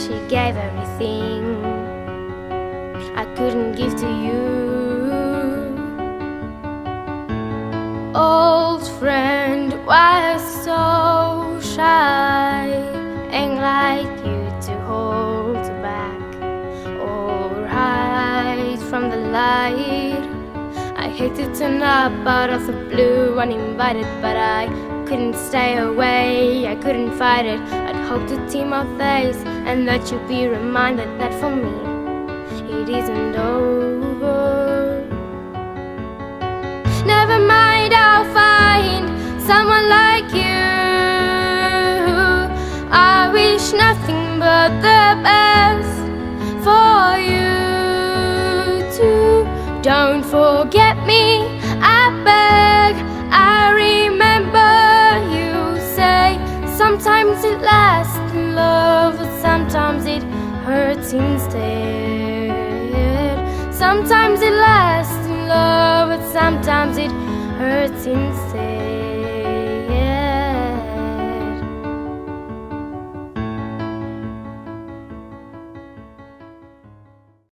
she gave everything I couldn't give to you. Old friend, why so shy? Ain't like you to hold back or hide from the light. I hate to turn up out of the blue uninvited, but I couldn't stay away, I couldn't fight it. I'd hope to see my face and that you'd be reminded that for me it isn't over. Never mind, I'll find someone like you. I wish nothing but the best for you too. Don't forget me, I beg. I remember you say sometimes it lasts in love, but sometimes it hurts instead. Sometimes it lasts in love, but sometimes it hurts instead.